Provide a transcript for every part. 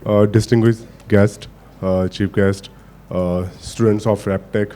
distinguished guest, chief guest, students of RepTech,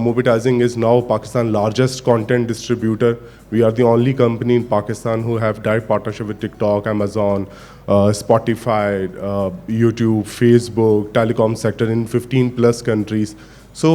Mobitizing is now Pakistan's largest content distributor. We are the only company in Pakistan who have direct partnership with TikTok, Amazon, Spotify, YouTube, Facebook, telecom sector in 15 plus countries. So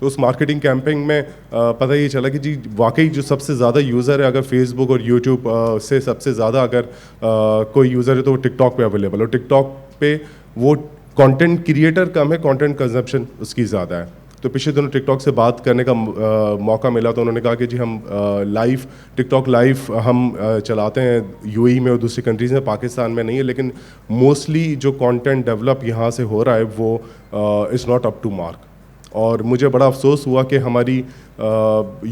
تو اس marketing camping میں پتہ یہ چلا کہ جی واقعی جو سب سے زیادہ یوزر ہے اگر فیس بک اور یوٹیوب سے سب سے زیادہ اگر کوئی یوزر ہے تو وہ ٹک ٹاک پہ اویلیبل ہے. اور ٹک ٹاک پہ وہ کانٹینٹ کریٹر کم ہے, کانٹینٹ کنزمپشن اس کی زیادہ ہے. تو پچھلے دنوں ٹک ٹاک سے بات کرنے کا موقع ملا تو انہوں نے کہا کہ جی ہم لائیو ٹک ٹاک لائیو ہم چلاتے ہیں یو اے میں اور دوسری کنٹریز میں, پاکستان میں نہیں ہے, لیکن موسٹلی جو کانٹینٹ ڈیولپ یہاں سے ہو رہا ہے وہ is not up to mark. اور مجھے بڑا افسوس ہوا کہ ہماری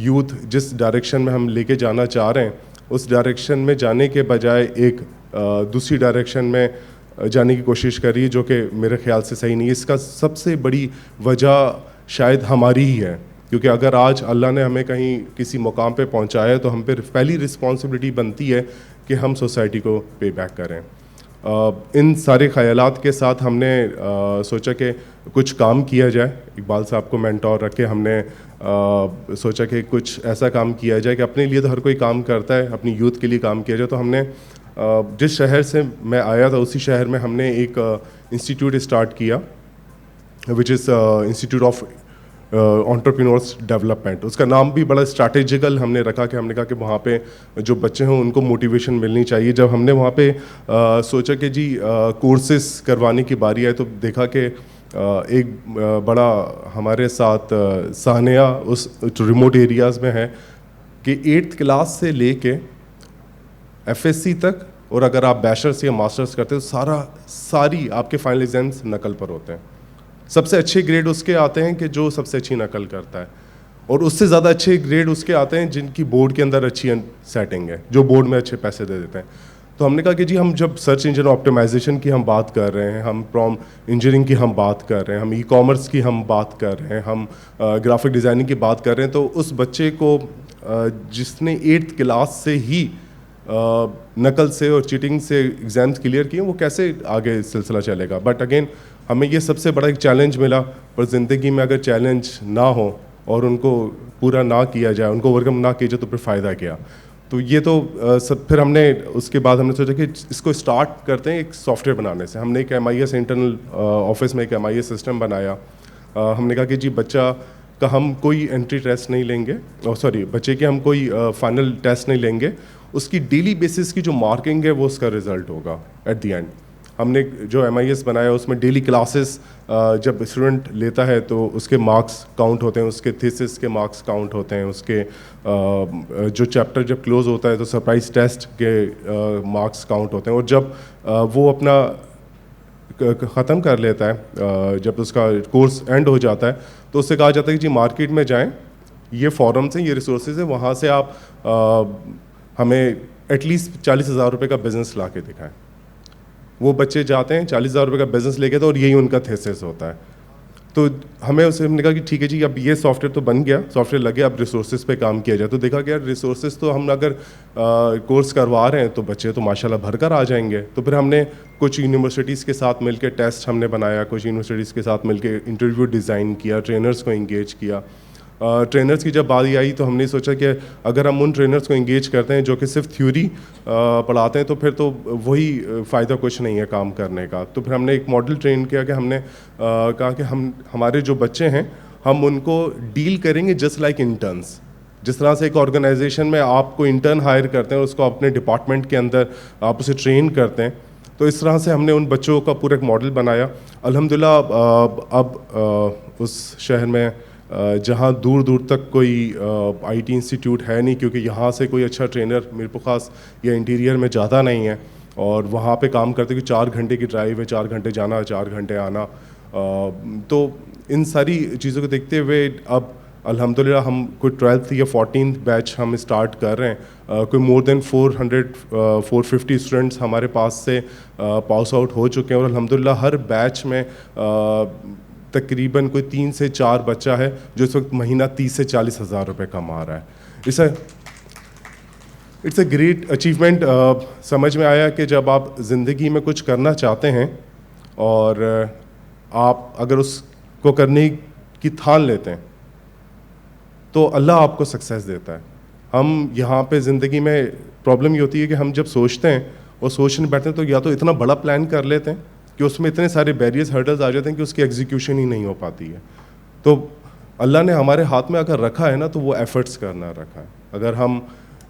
یوتھ جس ڈائریکشن میں ہم لے کے جانا چاہ رہے ہیں اس ڈائریکشن میں جانے کے بجائے ایک دوسری ڈائریکشن میں جانے کی کوشش کر رہی ہے, جو کہ میرے خیال سے صحیح نہیں ہے. اس کا سب سے بڑی وجہ شاید ہماری ہی ہے, کیونکہ اگر آج اللہ نے ہمیں کہیں کسی مقام پہ پہنچایا ہے تو ہم پہ پہلی رسپانسبلٹی بنتی ہے کہ ہم سوسائٹی کو پے بیک کریں. ان سارے خیالات کے ساتھ ہم نے سوچا کہ کچھ کام کیا جائے. اقبال صاحب کو مینٹور رکھ کے ہم نے سوچا کہ کچھ ایسا کام کیا جائے کہ اپنے لیے تو ہر کوئی کام کرتا ہے, اپنی یوتھ کے لیے کام کیا جائے. تو ہم نے جس شہر سے میں آیا تھا اسی شہر میں ہم نے ایک انسٹیٹیوٹ اسٹارٹ کیا وچ از انسٹیٹیوٹ آف انٹرپرینورس ڈیولپمنٹ. اس کا نام بھی بڑا اسٹریٹجیکل ہم نے رکھا کہ ہم نے کہا کہ وہاں پہ جو بچے ہیں ان کو موٹیویشن ملنی چاہیے. جب ہم نے وہاں پہ سوچا کہ جی کورسز کروانے کی باری آئی تو دیکھا کہ ایک بڑا ہمارے ساتھ ثانیہ اس ریموٹ ایریاز میں ہے کہ 8th کلاس سے لے کے FSC تک, اور اگر آپ بیچلرس یا ماسٹرس کرتے ہو ساری آپ کے فائنل ایگزامس نقل پر ہوتے ہیں. سب سے اچھے گریڈ اس کے آتے ہیں کہ جو سب سے اچھی نقل کرتا ہے, اور اس سے زیادہ اچھے گریڈ اس کے آتے ہیں جن کی بورڈ کے اندر اچھی سیٹنگ ہے, جو بورڈ میں اچھے پیسے دے دیتے ہیں. تو ہم نے کہا کہ جی ہم جب سرچ انجن آپٹیمائزیشن کی ہم بات کر رہے ہیں, ہم پرومپٹ انجینئرنگ کی ہم بات کر رہے ہیں, ہم ای کامرس کی ہم بات کر رہے ہیں, ہم گرافک ڈیزائننگ کی بات کر رہے ہیں, تو اس بچے کو جس نے 8th کلاس سے ہی نقل سے اور چیٹنگ سے ایگزامس کلیئر کیے وہ کیسے آگے سلسلہ چلے گا. بٹ اگین ہمیں یہ سب سے بڑا ایک چیلنج ملا, پر زندگی میں اگر چیلنج نہ ہو اور ان کو پورا نہ کیا جائے, ان کو اوورکم نہ کیا جائے تو پھر فائدہ کیا. تو یہ تو سب پھر ہم نے اس کے بعد ہم نے سوچا کہ اس کو اسٹارٹ کرتے ہیں ایک سافٹ ویئر بنانے سے. ہم نے ایک MIS انٹرنل آفس میں ایک MIS سسٹم بنایا. ہم نے کہا کہ جی بچہ کا ہم کوئی انٹری ٹیسٹ نہیں لیں گے, بچے کے ہم کوئی فائنل ٹیسٹ نہیں لیں گے, اس کی ڈیلی بیسس کی جو مارکنگ ہے وہ اس کا رزلٹ ہوگا ایٹ دی اینڈ. ہم نے جو MIS بنایا اس میں ڈیلی کلاسز جب اسٹوڈنٹ لیتا ہے تو اس کے مارکس کاؤنٹ ہوتے ہیں, اس کے تھیسس کے مارکس کاؤنٹ ہوتے ہیں, اس کے جو چیپٹر جب کلوز ہوتا ہے تو سرپرائز ٹیسٹ کے مارکس کاؤنٹ ہوتے ہیں. اور جب وہ اپنا ختم کر لیتا ہے, جب اس کا کورس اینڈ ہو جاتا ہے تو اس سے کہا جاتا ہے کہ جی مارکیٹ میں جائیں, یہ فورمس ہیں, یہ ریسورسز ہیں, وہاں سے آپ ہمیں ایٹ لیسٹ 40,000 روپے کا بزنس لا کے دکھائیں. وہ بچے جاتے ہیں 40,000 روپے کا بزنس لے کے, تو اور یہی ان کا تھیسس ہوتا ہے. تو ہمیں اسے ہم نے کہا کہ ٹھیک ہے جی اب یہ سافٹ ویئر تو بن گیا, سافٹ ویئر لگے, اب ریسورسز پہ کام کیا جائے. تو دیکھا کہ ریسورسز تو ہم اگر کورس کروا رہے ہیں تو بچے تو ماشاء اللہ بھر کر آ جائیں گے. تو پھر ہم نے کچھ یونیورسٹیز کے ساتھ مل کے ٹیسٹ ہم نے بنایا, کچھ یونیورسٹیز کے ساتھ مل کے انٹرویو ڈیزائن کیا, ٹرینرز کو انگیج کیا. ٹرینرز کی جب باری آئی تو ہم نے سوچا کہ اگر ہم ان ٹرینرز کو انگیج کرتے ہیں جو کہ صرف تھیوری پڑھاتے ہیں تو پھر تو وہی فائدہ کچھ نہیں ہے کام کرنے کا. تو پھر ہم نے ایک ماڈل ٹرین کیا کہ ہم نے کہا کہ ہمارے جو بچے ہیں ہم ان کو ڈیل کریں گے جسٹ لائک انٹرنس. جس طرح سے ایک آرگنائزیشن میں آپ کو انٹرن ہائر کرتے ہیں, اس کو اپنے ڈپارٹمنٹ کے اندر آپ اسے ٹرین کرتے ہیں, تو اس طرح سے ہم نے ان بچوں کا پورا ایک ماڈل بنایا. الحمدللہ اب اس شہر میں جہاں دور دور تک کوئی IT انسٹیٹیوٹ ہے نہیں, کیونکہ یہاں سے کوئی اچھا ٹرینر میرپور خاص یا انٹیریئر میں جاتا نہیں ہے, اور وہاں پہ کام کرتے کہ 4 گھنٹے کی ڈرائیو ہے, 4 گھنٹے جانا 4 گھنٹے آنا. تو ان ساری چیزوں کو دیکھتے ہوئے اب الحمدللہ ہم کوئی 12th یا 14th بیچ ہم اسٹارٹ کر رہے ہیں. کوئی مور دین 450 اسٹوڈنٹس ہمارے پاس سے پاس آؤٹ ہو چکے ہیں, اور الحمدللہ ہر بیچ میں تقریباً کوئی 3 سے 4 بچہ ہے جو اس وقت مہینہ 30 سے 40 ہزار روپے کما رہا ہے. It's a great achievement. سمجھ میں آیا کہ جب آپ زندگی میں کچھ کرنا چاہتے ہیں اور آپ اگر اس کو کرنے کی ٹھان لیتے ہیں تو اللہ آپ کو سکسیس دیتا ہے. ہم یہاں پہ زندگی میں پرابلم یہ ہوتی ہے کہ ہم جب سوچتے ہیں اور سوچنے بیٹھتے ہیں تو یا تو اتنا بڑا پلان کر لیتے ہیں کہ اس میں اتنے سارے بیریئرز ہرڈلز آ جاتے ہیں کہ اس کی ایگزیکیوشن ہی نہیں ہو پاتی ہے. تو اللہ نے ہمارے ہاتھ میں اگر رکھا ہے نا تو وہ ایفرٹس کرنا رکھا ہے. اگر ہم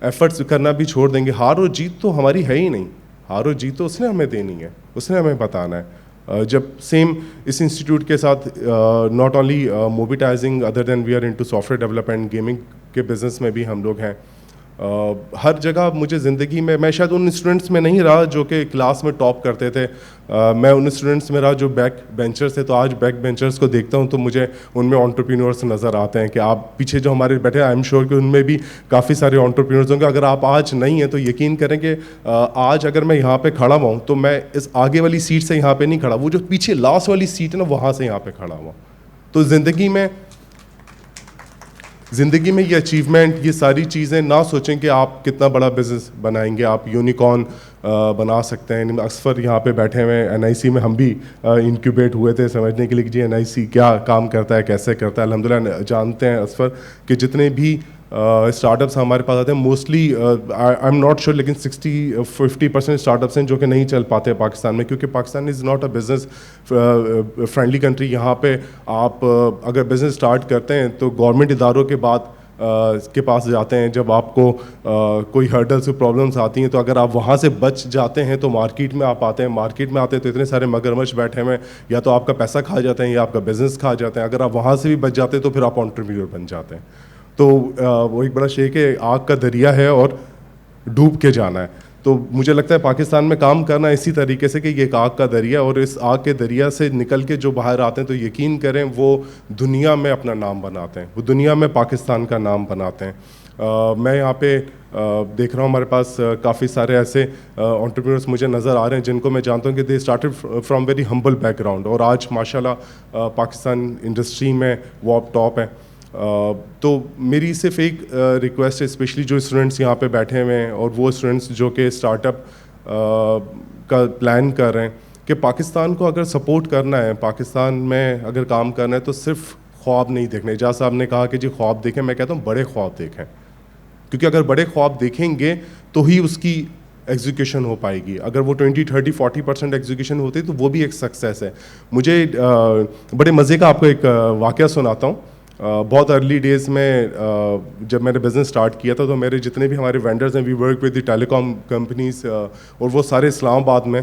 ایفرٹس کرنا بھی چھوڑ دیں گے, ہار و جیت تو ہماری ہے ہی نہیں, ہار و جیت تو اس نے ہمیں دینی ہے, اس نے ہمیں بتانا ہے. جب سیم اس انسٹیٹیوٹ کے ساتھ not only monetizing other than we are into software development, gaming کے بزنس میں بھی ہم لوگ ہیں. ہر جگہ مجھے زندگی میں شاید ان اسٹوڈنٹس میں نہیں رہا جو کہ کلاس میں ٹاپ کرتے تھے, میں ان اسٹوڈنٹس میں رہا جو بیک بینچرس تھے. تو آج بیک بینچرس کو دیکھتا ہوں تو مجھے ان میں انٹرپرینورس نظر آتے ہیں کہ آپ پیچھے جو ہمارے بیٹھے ہیں, آئی ایم شیور کہ ان میں بھی کافی سارے انٹرپرینورس ہوں گے. اگر آپ آج نہیں ہیں تو یقین کریں کہ آج اگر میں یہاں پہ کھڑا ہوا ہوں تو میں اس آگے والی سیٹ سے یہاں پہ نہیں کھڑا, وہ جو پیچھے لاسٹ والی سیٹ ہے نا وہاں سے یہاں پہ کھڑا ہوا. تو زندگی میں یہ اچیومنٹ, یہ ساری چیزیں نہ سوچیں کہ آپ کتنا بڑا بزنس بنائیں گے, آپ یونیکارن بنا سکتے ہیں. اکثر یہاں پہ بیٹھے ہوئے ہیں, NIC میں ہم بھی انکیوبیٹ ہوئے تھے سمجھنے کے لیے کہ جی NIC کیا کام کرتا ہے, کیسے کرتا ہے. الحمدللہ جانتے ہیں اکثر کہ جتنے بھی اسٹارٹ اپس ہمارے پاس آتے ہیں mostly I am not sure لیکن 60-50% اسٹارٹ اپس ہیں جو کہ نہیں چل پاتے پاکستان میں, کیونکہ Pakistan is not a business friendly country. یہاں پہ آپ اگر بزنس اسٹارٹ کرتے ہیں تو گورنمنٹ اداروں کے بعد کے پاس جاتے ہیں. جب آپ کو کوئی ہرڈلس پرابلمس آتی ہیں تو اگر آپ وہاں سے بچ جاتے ہیں تو مارکیٹ میں آپ آتے ہیں, مارکیٹ میں آتے ہیں تو اتنے سارے مگرمچھ بیٹھے ہوئے ہیں, یا تو آپ کا پیسہ کھا جاتے ہیں یا آپ کا بزنس کھا جاتے ہیں. اگر آپ وہاں سے بھی بچ جاتے ہیں تو پھر آپ انٹرپرینیور بن جاتے ہیں. تو وہ ایک بڑا شیخ ہے, آگ کا دریا ہے اور ڈوب کے جانا ہے. تو مجھے لگتا ہے پاکستان میں کام کرنا اسی طریقے سے کہ یہ ایک آگ کا دریا, اور اس آگ کے دریا سے نکل کے جو باہر آتے ہیں تو یقین کریں وہ دنیا میں اپنا نام بناتے ہیں, وہ دنیا میں پاکستان کا نام بناتے ہیں. میں یہاں پہ دیکھ رہا ہوں ہمارے پاس کافی سارے ایسے انٹرپرینورس مجھے نظر آ رہے ہیں جن کو میں جانتا ہوں کہ they started from very humble back ground, اور آج ماشاءاللہ پاکستان انڈسٹری میں وہ اب ٹاپ ہیں. تو میری صرف ایک ریکویسٹ ہے, اسپیشلی جو اسٹوڈنٹس یہاں پہ بیٹھے ہوئے ہیں اور وہ اسٹوڈنٹس جو کہ اسٹارٹ اپ کا پلان کر رہے ہیں, کہ پاکستان کو اگر سپورٹ کرنا ہے, پاکستان میں اگر کام کرنا ہے تو صرف خواب نہیں دیکھنے. اعجاز صاحب نے کہا کہ جی خواب دیکھیں, میں کہتا ہوں بڑے خواب دیکھیں, کیونکہ اگر بڑے خواب دیکھیں گے تو ہی اس کی ایگزیکیوشن ہو پائے گی. اگر وہ 20-30-40% ایگزیکیوشن ہوتی ہے تو وہ بھی ایک سکسیس ہے. مجھے بڑے مزے کا آپ کو ایک واقعہ سناتا ہوں. بہت ارلی ڈیز میں جب میں نے بزنس اسٹارٹ کیا تھا تو میرے جتنے بھی ہمارے وینڈرز ہیں, we work with the telecom companies, اور وہ سارے اسلام آباد میں.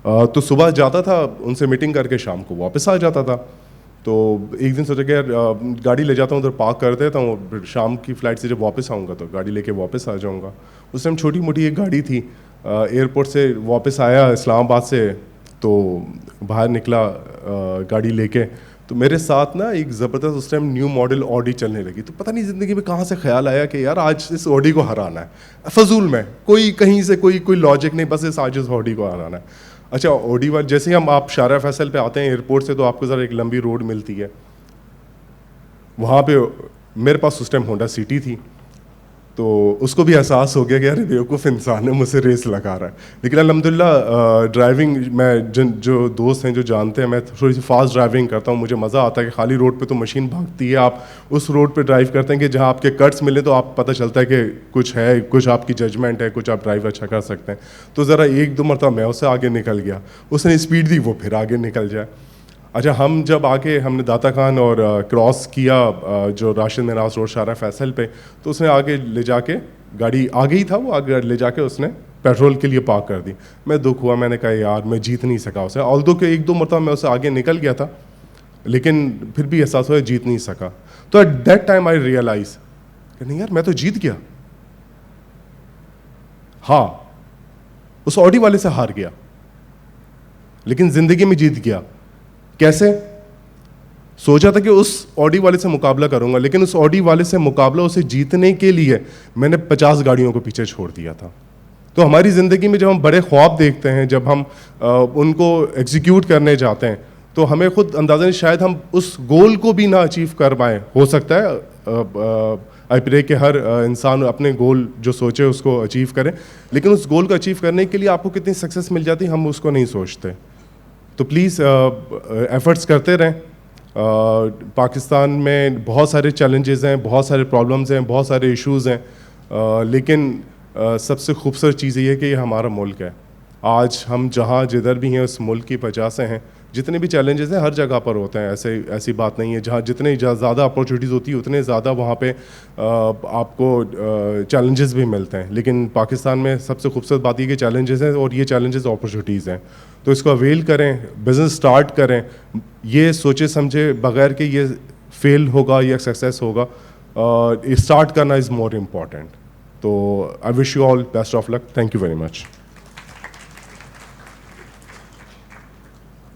تو صبح جاتا تھا ان سے میٹنگ کر کے, شام کو واپس آ جاتا تھا. تو ایک دن سوچا کہ یار گاڑی لے جاتا ہوں ادھر پارک کر دیتا ہوں, پھر شام کی فلائٹ سے جب واپس آؤں گا تو گاڑی لے کے واپس آ جاؤں گا. اس ٹائم چھوٹی موٹی ایک گاڑی تھی. ایئرپورٹ سے واپس آیا اسلام آباد سے تو باہر نکلا گاڑی لے کے, تو میرے ساتھ نا ایک زبردست اس ٹائم نیو ماڈل آڈی چلنے لگی. تو پتہ نہیں زندگی میں کہاں سے خیال آیا کہ یار آج اس آڈی کو ہرانا ہے, فضول میں کوئی کہیں سے کوئی لاجک نہیں, بس اس آج اس آڈی کو ہرانا ہے. اچھا آڈی والے جیسے ہی ہم آپ شارع فیصل پہ آتے ہیں ایئرپورٹ سے تو آپ کو ذرا ایک لمبی روڈ ملتی ہے, وہاں پہ میرے پاس اس ٹائم ہونڈا سٹی تھی. تو اس کو بھی احساس ہو گیا کہ ارے بیوقوف انسان ہے, مجھ سے ریس لگا رہا ہے. لیکن الحمدللہ ڈرائیونگ میں جو دوست ہیں جو جانتے ہیں, میں تھوڑی سی فاسٹ ڈرائیونگ کرتا ہوں. مجھے مزہ آتا ہے کہ خالی روڈ پہ تو مشین بھاگتی ہے, آپ اس روڈ پہ ڈرائیو کرتے ہیں کہ جہاں آپ کے کٹس ملیں تو آپ پتہ چلتا ہے کہ کچھ ہے, کچھ آپ کی ججمنٹ ہے, کچھ آپ ڈرائیو اچھا کر سکتے ہیں. تو ذرا ایک دو مرتبہ میں اس سے آگے نکل گیا, اس نے اسپیڈ دی وہ پھر آگے نکل جائے. اچھا ہم جب آگے ہم نے داتا خان اور کراس کیا جو راشد مناس روڈ شارع فیصل پہ, تو اس نے آگے لے جا کے گاڑی آگے ہی تھا, وہ آگے لے جا کے اس نے پیٹرول کے لیے پارک کر دی. میں دکھ ہوا, میں نے کہا یار میں جیت نہیں سکا اسے, آلدو کہ ایک دو مرتبہ میں اسے آگے نکل گیا تھا لیکن پھر بھی احساس ہوا جیت نہیں سکا. تو at that time I realise کہ نہیں یار میں تو جیت گیا. ہاں اس آڈی والے سے ہار گیا لیکن زندگی میں جیت گیا. کیسے؟ سوچا تھا کہ اس آڈی والے سے مقابلہ کروں گا, لیکن اس آڈی والے سے مقابلہ اسے جیتنے کے لیے میں نے 50 گاڑیوں کو پیچھے چھوڑ دیا تھا. تو ہماری زندگی میں جب ہم بڑے خواب دیکھتے ہیں, جب ہم ان کو ایگزیکیوٹ کرنے جاتے ہیں تو ہمیں خود اندازہ نہیں, شاید ہم اس گول کو بھی نہ اچیو کر پائیں. ہو سکتا ہے آئی پرے کہ ہر انسان اپنے گول جو سوچے اس کو اچیو کرے, لیکن اس گول کو اچیو کرنے کے لیے آپ کو کتنی سکسیس مل جاتی ہم اس کو نہیں سوچتے. تو پلیز ایفرٹس کرتے رہیں. پاکستان میں بہت سارے چیلنجز ہیں, بہت سارے پرابلمز ہیں, بہت سارے ایشوز ہیں, لیکن سب سے خوبصورت چیز یہ ہے کہ یہ ہمارا ملک ہے. آج ہم جہاں جدھر بھی ہیں اس ملک کی وجہ سے ہیں. جتنے بھی چیلنجز ہیں ہر جگہ پر ہوتے ہیں, ایسی بات نہیں ہے. جہاں جتنے زیادہ اپارچونیٹیز ہوتی ہیں اتنے زیادہ وہاں پہ آپ کو چیلنجز بھی ملتے ہیں. لیکن پاکستان میں سب سے خوبصورت بات یہ کہ چیلنجز ہیں اور یہ چیلنجز اپارچونیٹیز ہیں, تو اس کو اویل کریں, بزنس اسٹارٹ کریں, یہ سوچے سمجھے بغیر کہ یہ فیل ہوگا یا سکسیس ہوگا. اسٹارٹ کرنا از مور امپورٹنٹ. تو I wish you all best of luck. Thank you very much.